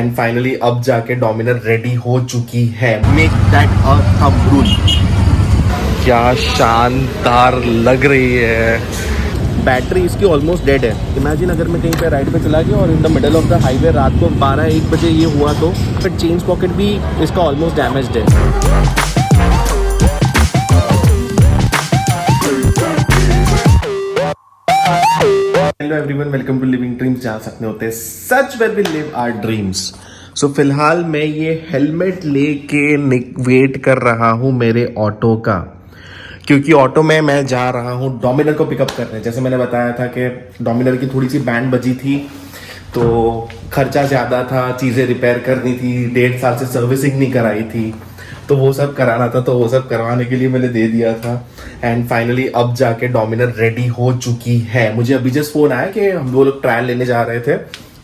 And finally अब जाके Dominar ready हो चुकी है। Make that a thumb rule. क्या शानदार लग रही है। बैटरी इसकी ऑलमोस्ट डेड है। इमेजिन अगर मैं कहीं पे राइड पे चला गया और in the middle of the highway रात को 12-1 बजे ये हुआ तो फिर चेंज पॉकेट भी इसका ऑलमोस्ट डैमेज्ड है। Hello everyone, welcome to living dreams, जहाँ सपने होते हैं सच, where we live our dreams. So फिलहाल मैं ये हेलमेट लेके वेट कर रहा हूँ मेरे ऑटो का, क्योंकि ऑटो में मैं जा रहा हूँ डोमिनर को पिकअप करने। जैसे मैंने बताया था कि डोमिनर की थोड़ी सी बैंड बजी थी तो खर्चा ज़्यादा था, चीज़ें रिपेयर करनी थी, 1.5 साल से सर्विसिंग नहीं कराई थी तो वो सब कराना था। तो वो सब करवाने के लिए मैंने दे दिया था। एंड फाइनली अब जाके डोमिनर रेडी हो चुकी है। मुझे अभी जस्ट फोन आया कि हम लोग ट्रायल लेने जा रहे थे।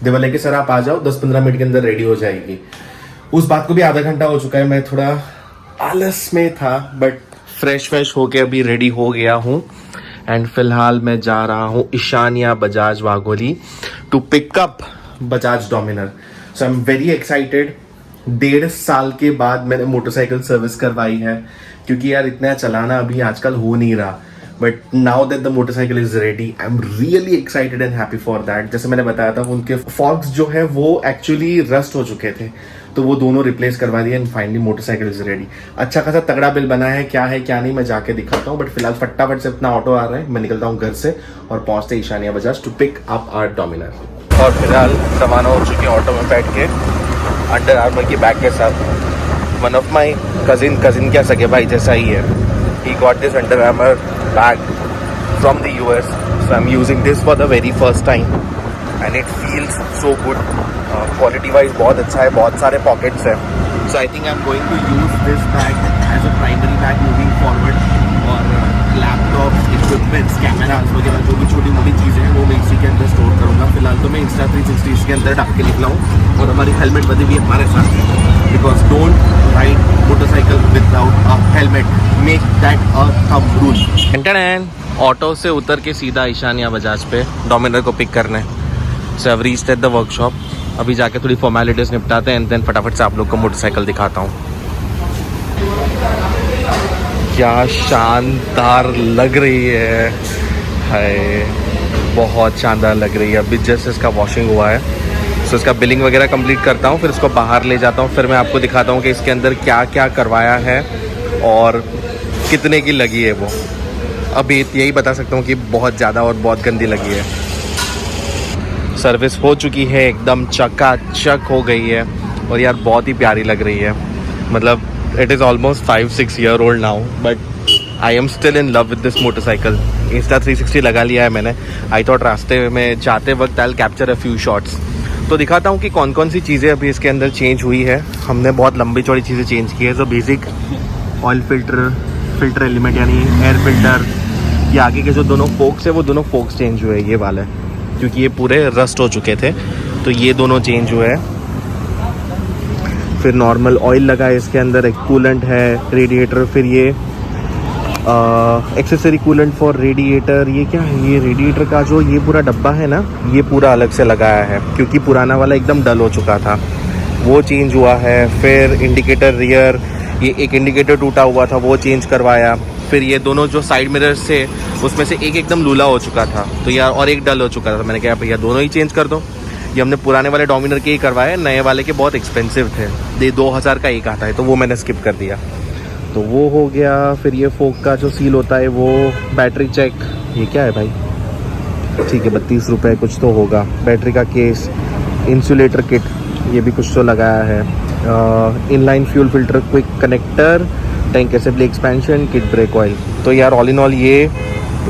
देवल लेके सर आप आ जाओ, 10-15 मिनट के अंदर रेडी हो जाएगी। उस बात को भी आधा घंटा हो चुका है। मैं थोड़ा आलस में था बट फ्रेश होके अभी रेडी हो गया हूँ। एंड फिलहाल मैं जा रहा हूँ Ishaniya Bajaj Wagholi to pickup Bajaj Dominar. So I am very excited. 1.5 साल के बाद मैंने मोटरसाइकिल सर्विस करवाई है, क्योंकि यार इतना चलाना अभी आजकल हो नहीं रहा। But now that the motorcycle is ready, I am really excited and happy for that. जैसे मैंने बताया था, उनके फॉक्स जो है वो एक्चुअली रस्ट हो चुके थे, तो वो दोनों रिप्लेस करवा दिए and finally motorcycle is ready. अच्छा खासा तगड़ा बिल बना है क्या नहीं मैं जाके दिखाता हूँ। बट फिलहाल फटाफट से अपना ऑटो आ रहा है, मैं निकलता हूँ घर से और पहुंचते Ishaniya Bajaj to pick up our Dominar. और फिलहाल रवाना हो चुके ऑटो में बैठ के अंडर आर्मर की बैग के साथ। वन ऑफ माई कजिन क्या सके भाई जैसा ही है। He got this Under Armour bag from the US, so I am using this for the very first time and it feels so good. Quality wise बहुत अच्छा है, बहुत सारे पॉकेट्स हैं। So I think I am going to use this bag as a primary bag moving forward. और laptop, equipments, cameras वगैरह जो भी छोटी मोटी चीज़ें हैं वो मैं इसी के अंदर स्टोर करूँगा। फिलहाल तो मैं Insta360 इसके अंदर डाल के निकला हूँ और हमारी हेलमेट बदी भी हमारे साथ है, because don't ride motorcycle without a helmet. Make that a thumb rule. Auto से उतर के सीधा ईशानिया बजाज पे डोमिनर को पिक करने। So I reached at the workshop. अभी जाके थोड़ी फॉर्मेलिटीज निपटाते हैं एंड देन फटाफट से आप लोग को मोटरसाइकिल दिखाता हूँ। क्या शानदार लग रही है, बहुत शानदार लग रही है। अभी जस्ट इसका वॉशिंग हुआ है, सो इसका बिलिंग वगैरह कंप्लीट करता हूँ, फिर इसको बाहर ले जाता हूँ, फिर मैं आपको दिखाता हूँ कि इसके अंदर क्या क्या करवाया है और कितने की लगी है वो। अभी यही बता सकता हूँ कि बहुत ज़्यादा और बहुत गंदी लगी है। सर्विस हो चुकी है, एकदम चकाचक हो गई है और यार बहुत ही प्यारी लग रही है। मतलब it is almost 5-6 year old now, but I am still in love with this motorcycle. Insta360 लगा लिया है मैंने। I thought रास्ते में जाते वक्त I'll capture a few shots। तो दिखाता हूँ कि कौन कौन सी चीज़ें अभी इसके अंदर चेंज हुई है। हमने बहुत लंबी चौड़ी चीज़ें चेंज की है। जो बेसिक ऑयल फिल्टर एलिमेंट यानी एयर फिल्टर, ये आगे के जो दोनों फोक्स है वो दोनों फोक्स चेंज हुए ये वाले, क्योंकि ये पूरे रस्ट हो चुके थे तो ये दोनों चेंज हुए हैं। फिर नॉर्मल ऑयल लगा है इसके अंदर, एक कूलेंट है, रेडिएटर, फिर ये एक्सेसरी कूलेंट फॉर रेडिएटर। ये क्या है, ये रेडिएटर का जो ये पूरा डब्बा है ना, ये पूरा अलग से लगाया है क्योंकि पुराना वाला एकदम डल हो चुका था, वो चेंज हुआ है। फिर इंडिकेटर रियर, ये एक इंडिकेटर टूटा हुआ था वो चेंज करवाया। फिर ये दोनों जो साइड मिरर्स थे उसमें से एक एकदम लूला हो चुका था तो यार, और एक डल हो चुका था। मैंने कहा भैया दोनों ही चेंज कर दो। ये हमने पुराने वाले डोमिनर के ही करवाए, नए वाले के बहुत एक्सपेंसिव थे, ये 2000 का एक आता है तो वो मैंने स्किप कर दिया। तो वो हो गया। फिर ये फोक का जो सील होता है वो, बैटरी चेक, ये क्या है भाई, ठीक है 32 रुपये कुछ तो होगा। बैटरी का केस, इंसुलेटर किट, ये भी कुछ तो लगाया है। Inline fuel filter quick connector, tank assembly expansion, kit brake oil. तो यार ऑल इन ऑल ये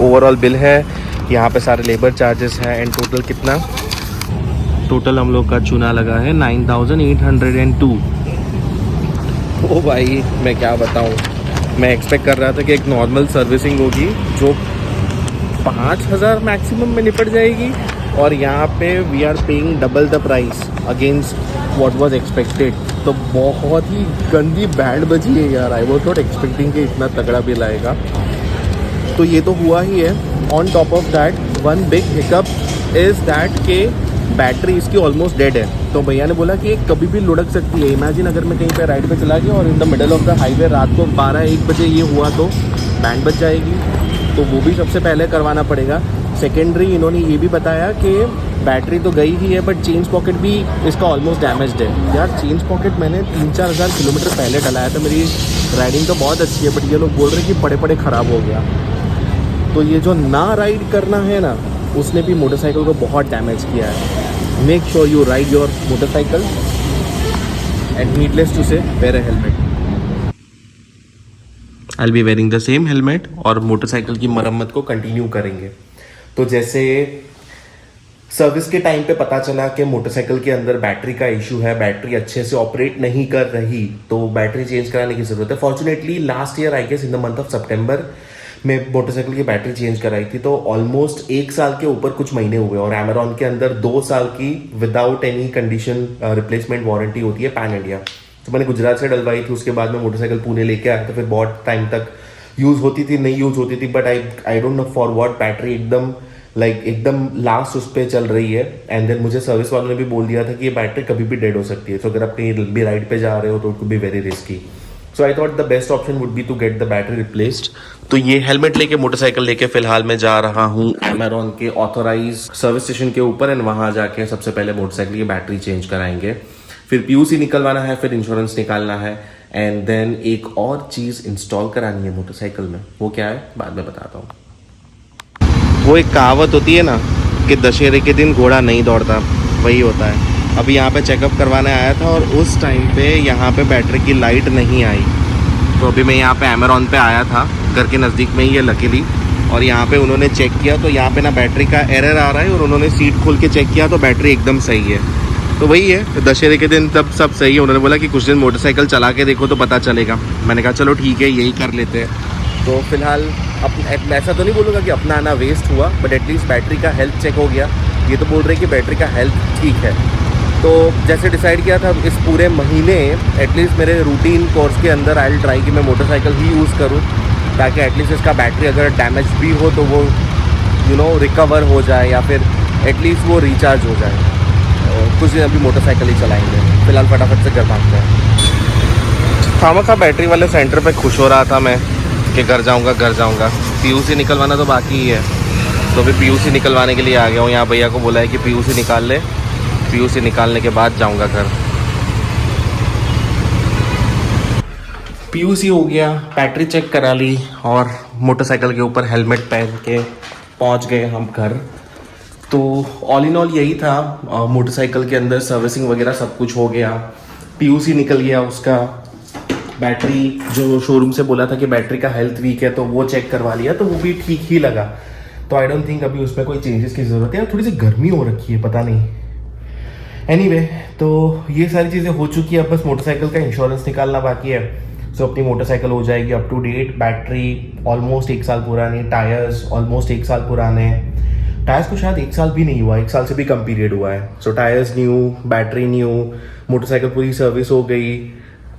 ओवरऑल बिल है। यहाँ पे सारे लेबर चार्जेस हैं एंड टोटल कितना, टोटल हम लोग का चुना लगा है 9802। ओ भाई मैं क्या बताऊँ, मैं एक्सपेक्ट कर रहा था कि एक नॉर्मल सर्विसिंग होगी जो 5000 मैक्सिमम में निपट जाएगी और यहाँ पे we are paying double the price against what was expected. तो बहुत ही गंदी बैंड बजी है यार। आई वाज नॉट एक्सपेक्टिंग कि इतना तगड़ा बिल आएगा। तो ये तो हुआ ही है। On top of that one big hiccup is that के बैटरी इसकी ऑलमोस्ट डेड है। तो भैया ने बोला कि ये कभी भी लुढ़क सकती है। इमेजिन अगर मैं कहीं पे राइड पे चला गया और in the middle of the highway रात को 12-1 बजे ये हुआ तो बैंड बज जाएगी, तो वो भी सबसे पहले करवाना पड़ेगा। सेकेंडरी इन्होंने ये भी बताया कि बैटरी तो गई ही है बट चेंज पॉकेट भी इसका ऑलमोस्ट डैमेज्ड है। यार चेंज पॉकेट मैंने 3-4 हज़ार किलोमीटर पहले डलाया था, मेरी राइडिंग तो बहुत अच्छी है, बट ये लोग बोल रहे हैं कि पड़े पड़े ख़राब हो गया। तो ये जो ना राइड करना है ना, उसने भी मोटरसाइकिल को बहुत डैमेज किया है। Make sure you ride your motorcycle and needless to say wear a helmet. I will be wearing the same helmet और मोटरसाइकिल की मरम्मत को कंटिन्यू करेंगे। तो जैसे सर्विस के टाइम पे पता चला कि मोटरसाइकिल के अंदर बैटरी का इशू है, बैटरी अच्छे से ऑपरेट नहीं कर रही, तो बैटरी चेंज कराने की ज़रूरत है। Fortunately last year I guess in the month of सितंबर में मोटरसाइकिल की बैटरी चेंज कराई थी, तो ऑलमोस्ट 1 साल के ऊपर कुछ महीने हुए। और एमेरॉन के अंदर 2 साल की without any condition replacement warranty होती है पैन इंडिया। तो मैंने गुजरात से डलवाई थी, उसके बाद में मोटरसाइकिल पुणे लेके आया, तो फिर बहुत टाइम तक यूज़ होती थी, नहीं यूज़ होती थी, but I don't know for what battery एकदम लास्ट उस पर चल रही है। एंड देन मुझे सर्विस वालों ने भी बोल दिया था कि ये बैटरी कभी भी डेड हो सकती है, तो अगर आप कहीं लंबी राइड पे जा रहे हो तो it could be very risky. So I thought the best option would be to get the battery replaced. तो ये हेलमेट लेके मोटरसाइकिल लेके फिलहाल मैं जा रहा हूँ एमेरॉन के ऑथोराइज सर्विस स्टेशन के ऊपर, एंड वहाँ जाके सबसे पहले मोटरसाइकिल की बैटरी चेंज कराएंगे, फिर पीयूसी निकलवाना है, फिर इंश्योरेंस निकालना है, एंड देन एक और चीज़ इंस्टॉल करानी है मोटरसाइकिल में। वो क्या है बाद में बताता हूँ। वो एक कहावत होती है ना कि दशहरे के दिन घोड़ा नहीं दौड़ता, वही होता है। अभी यहाँ पे चेकअप करवाने आया था और उस टाइम पे यहाँ पे बैटरी की लाइट नहीं आई, तो अभी मैं यहाँ पे एमेरॉन पे आया था, घर के नज़दीक में ही है लकीली, और यहाँ पे उन्होंने चेक किया तो यहाँ पे ना बैटरी का एरर आ रहा है, और उन्होंने सीट खोल के चेक किया तो बैटरी एकदम सही है। तो वही है, दशहरे के दिन तब सब सही है। उन्होंने बोला कि कुछ दिन मोटरसाइकिल चला के देखो तो पता चलेगा। मैंने कहा चलो ठीक है, यही कर लेते हैं। तो फिलहाल ऐसा तो नहीं बोलूँगा कि अपना आना वेस्ट हुआ, बट एटलीस्ट बैटरी का हेल्थ चेक हो गया। ये तो बोल रहे कि बैटरी का हेल्थ ठीक है। तो जैसे डिसाइड किया था इस पूरे महीने एटलीस्ट मेरे रूटीन कोर्स के अंदर आई विल ट्राई कि मैं मोटरसाइकिल ही यूज़ करूँ, ताकि एटलीस्ट इसका बैटरी अगर डैमेज भी हो तो वो रिकवर हो जाए, या फिर एटलीस्ट वो रिचार्ज हो जाए। कुछ दिन अभी मोटरसाइकिल ही चलाएंगे। फिलहाल फटाफट से घर भागते हैं। खामखा बैटरी वाले सेंटर पे खुश हो रहा था मैं कि घर जाऊंगा। पीयूसी निकलवाना तो बाकी ही है, तो अभी पीयूसी निकलवाने के लिए आ गया हूँ। यहाँ भैया को बोला है कि पीयूसी निकाल ले, पीयूसी निकालने के बाद जाऊंगा घर। पीयूसी हो गया, बैटरी चेक करा ली, और मोटरसाइकिल के ऊपर हेलमेट पहन के पहुँच गए हम घर। तो ऑल इन ऑल यही था। मोटरसाइकिल के अंदर सर्विसिंग वगैरह सब कुछ हो गया, पीयूसी निकल गया उसका, बैटरी जो शोरूम से बोला था कि बैटरी का हेल्थ वीक है तो वो चेक करवा लिया, तो वो भी ठीक ही लगा। तो आई डोंट थिंक अभी उसमें कोई चेंजेस की ज़रूरत है। थोड़ी सी गर्मी हो रखी है, पता नहीं। एनीवे, तो ये सारी चीज़ें हो चुकी है, अब बस मोटरसाइकिल का इंश्योरेंस निकालना बाकी है। सो अपनी मोटरसाइकिल हो जाएगी up to date, battery almost 1 साल पुरानी, टायर्स ऑलमोस्ट 1 साल पुराने। टायर्स को शायद 1 साल भी नहीं हुआ, 1 साल से भी कम पीरियड हुआ है। So tyres new, battery new, motorcycle पूरी सर्विस हो गई,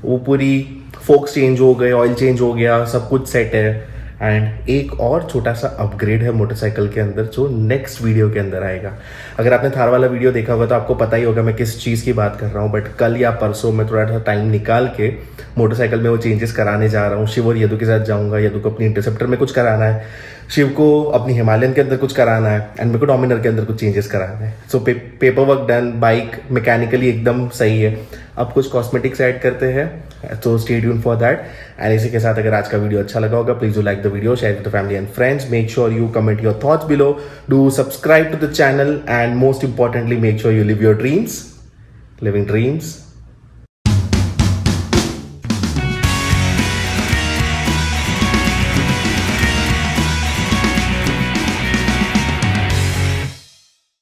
वो पूरी फोक्स चेंज हो गए, ऑयल चेंज हो गया, सब कुछ सेट है। एंड एक और छोटा सा अपग्रेड है मोटरसाइकिल के अंदर, जो नेक्स्ट वीडियो के अंदर आएगा। अगर आपने थार वाला वीडियो देखा हुआ तो आपको पता ही होगा मैं किस चीज़ की बात कर रहा हूँ, बट कल या परसों मैं थोड़ा सा टाइम निकाल के मोटरसाइकिल में वो चेंजेस कराने जा रहा हूँ। शिव और यदु के साथ जाऊँगा। यदु को अपनी इंटरसेप्टर में कुछ कराना है, शिव को अपनी हिमालयन के अंदर कुछ कराना है, एंड मेरे को डोमिनर के अंदर कुछ चेंजेस कराना है। So paper work done, bike mechanically एकदम सही है। अब कुछ कॉस्मेटिक्स ऐड करते हैं, तो stay tune for that. And इसी के साथ अगर आज का वीडियो अच्छा लगा होगा, please do like the video, share with the family and friends, make sure you comment your thoughts below, do subscribe to the channel, and most importantly make sure you live your dreams, living dreams